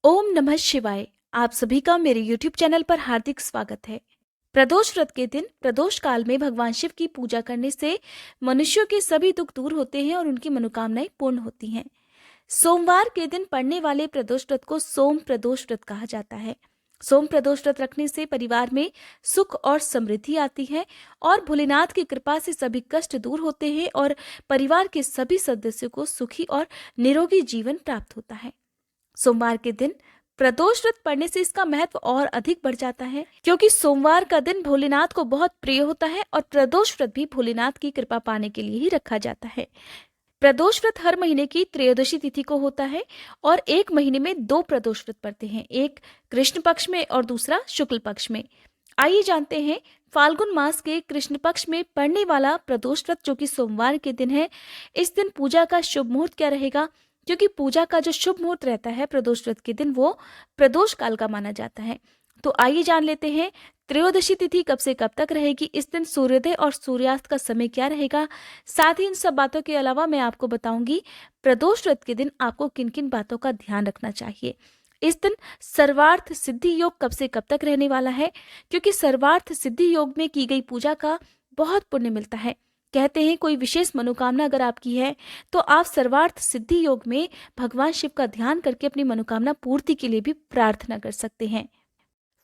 ओम नमः शिवाय। आप सभी का मेरे YouTube चैनल पर हार्दिक स्वागत है। प्रदोष व्रत के दिन प्रदोष काल में भगवान शिव की पूजा करने से मनुष्यों के सभी दुख दूर होते हैं और उनकी मनोकामनाएं पूर्ण होती हैं। सोमवार के दिन पड़ने वाले प्रदोष व्रत को सोम प्रदोष व्रत कहा जाता है। सोम प्रदोष व्रत रखने से परिवार में सुख और समृद्धि आती है और भोलेनाथ की कृपा से सभी कष्ट दूर होते हैं और परिवार के सभी सदस्यों को सुखी और निरोगी जीवन प्राप्त होता है। सोमवार के दिन प्रदोष व्रत पढ़ने से इसका महत्व और अधिक बढ़ जाता है, क्योंकि सोमवार का दिन भोलेनाथ को बहुत प्रिय होता है और प्रदोष व्रत भी भोलेनाथ की कृपा पाने के लिए ही रखा जाता है। प्रदोष व्रत हर महीने की त्रयोदशी तिथि को होता है और एक महीने में 2 प्रदोष व्रत पड़ते हैं, एक कृष्ण पक्ष में और दूसरा शुक्ल पक्ष में। आइए जानते हैं फाल्गुन मास के कृष्ण पक्ष में पड़ने वाला प्रदोष व्रत जो कि सोमवार के दिन है, इस दिन पूजा का शुभ मुहूर्त क्या रहेगा, क्योंकि पूजा का जो शुभ मुहूर्त रहता है प्रदोष व्रत के दिन वो प्रदोष काल का माना जाता है। तो आइए जान लेते हैं त्रयोदशी तिथि कब से कब तक रहेगी, इस दिन सूर्योदय और सूर्यास्त का समय क्या रहेगा। साथ ही इन सब बातों के अलावा मैं आपको बताऊंगी प्रदोष व्रत के दिन आपको किन किन बातों का ध्यान रखना चाहिए। इस दिन सर्वार्थ सिद्धि योग कब से कब तक रहने वाला है, क्योंकि सर्वार्थ सिद्धि योग में की गई पूजा का बहुत पुण्य मिलता है। कहते हैं कोई विशेष मनोकामना अगर आपकी है तो आप सर्वार्थ सिद्धि योग में भगवान शिव का ध्यान करके अपनी मनोकामना पूर्ति के लिए भी प्रार्थना कर सकते हैं।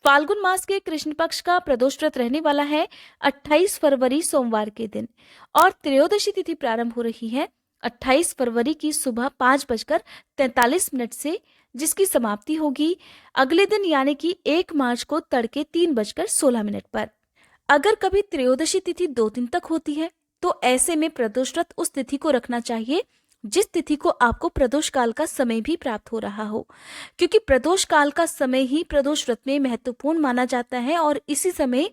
फाल्गुन मास के कृष्ण पक्ष का प्रदोष व्रत रहने वाला है 28 फरवरी सोमवार के दिन और त्रयोदशी तिथि प्रारंभ हो रही है 28 फरवरी की सुबह 5:43 से, जिसकी समाप्ति होगी अगले दिन यानी कि 1 मार्च को तड़के 3:16 पर। अगर कभी त्रयोदशी तिथि 2 दिन तक होती है तो ऐसे में प्रदोष व्रत उस तिथि को रखना चाहिए जिस तिथि को आपको प्रदोष काल का समय भी प्राप्त हो रहा हो, क्योंकि प्रदोष काल का समय ही प्रदोष व्रत में महत्वपूर्ण माना जाता है और इसी समय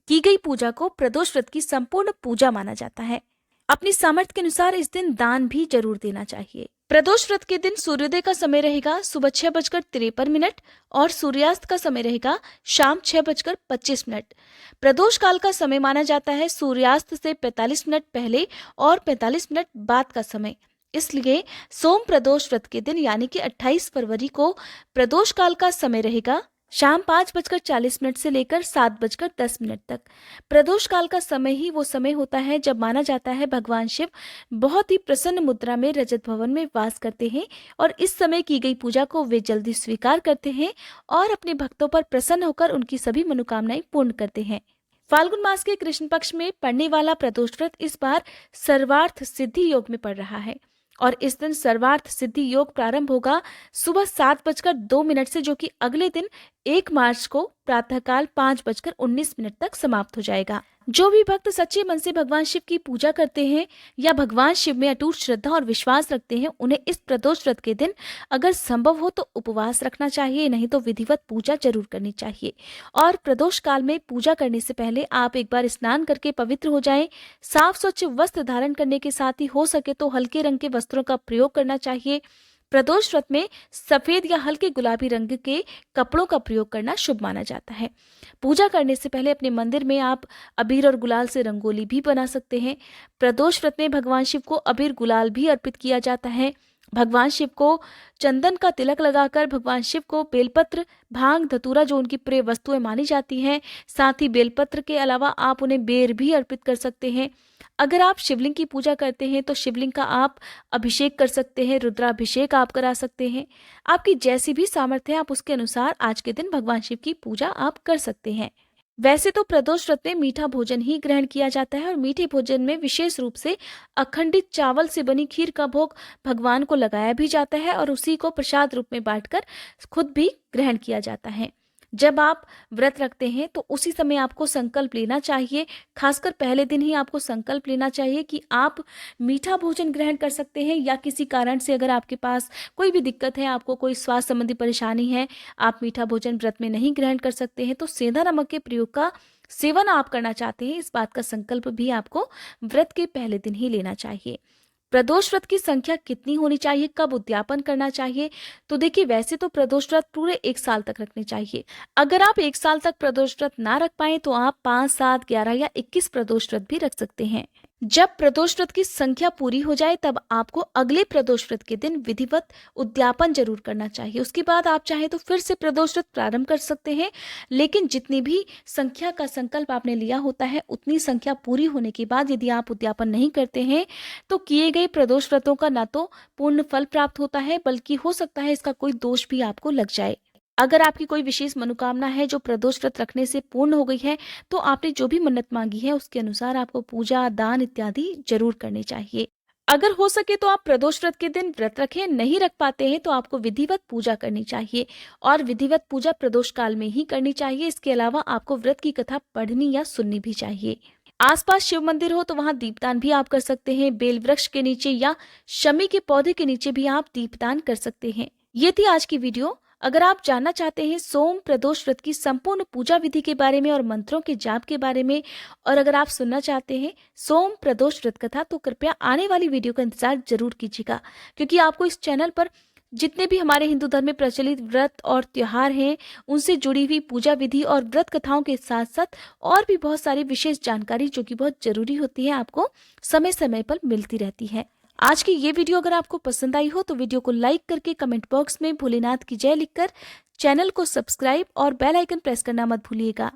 की गई पूजा को प्रदोष व्रत की संपूर्ण पूजा माना जाता है। अपनी सामर्थ्य के अनुसार इस दिन दान भी जरूर देना चाहिए। प्रदोष व्रत के दिन सूर्योदय का समय रहेगा सुबह 6:53 और सूर्यास्त का समय रहेगा शाम 6:25। प्रदोष काल का समय माना जाता है सूर्यास्त से 45 मिनट पहले और 45 मिनट बाद का समय। इसलिए सोम प्रदोष व्रत के दिन यानी कि 28 फरवरी को प्रदोष काल का समय रहेगा शाम 5:40 से लेकर 7:10 तक। प्रदोष काल का समय ही वो समय होता है जब माना जाता है भगवान शिव बहुत ही प्रसन्न मुद्रा में रजत भवन में वास करते हैं और इस समय की गई पूजा को वे जल्दी स्वीकार करते हैं और अपने भक्तों पर प्रसन्न होकर उनकी सभी मनोकामनाएं पूर्ण करते हैं। फाल्गुन मास के कृष्ण पक्ष में पड़ने वाला प्रदोष व्रत इस बार सर्वार्थ सिद्धि योग में पड़ रहा है और इस दिन सर्वार्थ सिद्धि योग प्रारंभ होगा सुबह 7:02 से, जो कि अगले दिन 1 मार्च को प्रातःकाल 5:19 तक समाप्त हो जाएगा। जो भी भक्त सच्चे मन से भगवान शिव की पूजा करते हैं या भगवान शिव में अटूट श्रद्धा और विश्वास रखते हैं, उन्हें इस प्रदोष व्रत के दिन अगर संभव हो तो उपवास रखना चाहिए, नहीं तो विधिवत पूजा जरूर करनी चाहिए। और प्रदोष काल में पूजा करने से पहले आप एक बार स्नान करके पवित्र हो जाएं। साफ स्वच्छ वस्त्र धारण करने के साथ ही हो सके तो हल्के रंग के वस्त्रों का प्रयोग करना चाहिए। प्रदोष व्रत में सफेद या हल्के गुलाबी रंग के कपड़ों का प्रयोग करना शुभ माना जाता है। पूजा करने से पहले अपने मंदिर में आप अबीर और गुलाल से रंगोली भी बना सकते हैं। प्रदोष व्रत में भगवान शिव को अबीर गुलाल भी अर्पित किया जाता है। भगवान शिव को चंदन का तिलक लगाकर भगवान शिव को बेलपत्र, भांग, धतूरा जो उनकी प्रिय वस्तुएं मानी जाती हैं, साथ ही बेलपत्र के अलावा आप उन्हें बेर भी अर्पित कर सकते हैं। अगर आप शिवलिंग की पूजा करते हैं तो शिवलिंग का आप अभिषेक कर सकते हैं, रुद्राभिषेक आप करा सकते हैं। आपकी जैसी भी सामर्थ्य है आप उसके अनुसार आज के दिन भगवान शिव की पूजा आप कर सकते हैं। वैसे तो प्रदोष व्रत में मीठा भोजन ही ग्रहण किया जाता है और मीठे भोजन में विशेष रूप से अखंडित चावल से बनी खीर का भोग भगवान को लगाया भी जाता है और उसी को प्रसाद रूप में बांटकर खुद भी ग्रहण किया जाता है। जब आप व्रत रखते हैं तो उसी समय आपको संकल्प लेना चाहिए, खासकर पहले दिन ही आपको संकल्प लेना चाहिए कि आप मीठा भोजन ग्रहण कर सकते हैं, या किसी कारण से अगर आपके पास कोई भी दिक्कत है, आपको कोई स्वास्थ्य संबंधी परेशानी है, आप मीठा भोजन व्रत में नहीं ग्रहण कर सकते हैं, तो सेंधा नमक के प्रयोग का सेवन आप करना चाहते हैं, इस बात का संकल्प भी आपको व्रत के पहले दिन ही लेना चाहिए। प्रदोष व्रत की संख्या कितनी होनी चाहिए, कब उद्यापन करना चाहिए, तो देखिए वैसे तो प्रदोष व्रत पूरे 1 साल तक रखने चाहिए। अगर आप 1 साल तक प्रदोष व्रत ना रख पाए तो आप 5, 7, 11 या 21 प्रदोष व्रत भी रख सकते हैं। जब प्रदोष व्रत की संख्या पूरी हो जाए तब आपको अगले प्रदोष व्रत के दिन विधिवत उद्यापन जरूर करना चाहिए। उसके बाद आप चाहें तो फिर से प्रदोष व्रत प्रारंभ कर सकते हैं, लेकिन जितनी भी संख्या का संकल्प आपने लिया होता है उतनी संख्या पूरी होने के बाद यदि आप उद्यापन नहीं करते हैं तो किए गए प्रदोष व्रतों का ना तो पूर्ण फल प्राप्त होता है, बल्कि हो सकता है इसका कोई दोष भी आपको लग जाए। अगर आपकी कोई विशेष मनोकामना है जो प्रदोष व्रत रखने से पूर्ण हो गई है, तो आपने जो भी मन्नत मांगी है उसके अनुसार आपको पूजा, दान इत्यादि जरूर करने चाहिए। अगर हो सके तो आप प्रदोष व्रत के दिन व्रत रखें, नहीं रख पाते हैं तो आपको विधिवत पूजा करनी चाहिए और विधिवत पूजा प्रदोष काल में ही करनी चाहिए। इसके अलावा आपको व्रत की कथा पढ़नी या सुननी भी चाहिए। आसपास शिव मंदिर हो तो वहां दीपदान भी आप कर सकते हैं। बेल वृक्ष के नीचे या शमी के पौधे के नीचे भी आप दीपदान कर सकते हैं। ये थी आज की वीडियो। अगर आप जानना चाहते हैं सोम प्रदोष व्रत की संपूर्ण पूजा विधि के बारे में और मंत्रों के जाप के बारे में, और अगर आप सुनना चाहते हैं सोम प्रदोष व्रत कथा, तो कृपया आने वाली वीडियो का इंतजार जरूर कीजिएगा, क्योंकि आपको इस चैनल पर जितने भी हमारे हिंदू धर्म में प्रचलित व्रत और त्योहार हैं उनसे जुड़ी हुई पूजा विधि और व्रत कथाओं के साथ साथ और भी बहुत सारी विशेष जानकारी जो कि बहुत जरूरी होती है आपको समय समय पर मिलती रहती है। आज की ये वीडियो अगर आपको पसंद आई हो तो वीडियो को लाइक करके कमेंट बॉक्स में भोलेनाथ की जय लिखकर चैनल को सब्सक्राइब और बेल आइकन प्रेस करना मत भूलिएगा।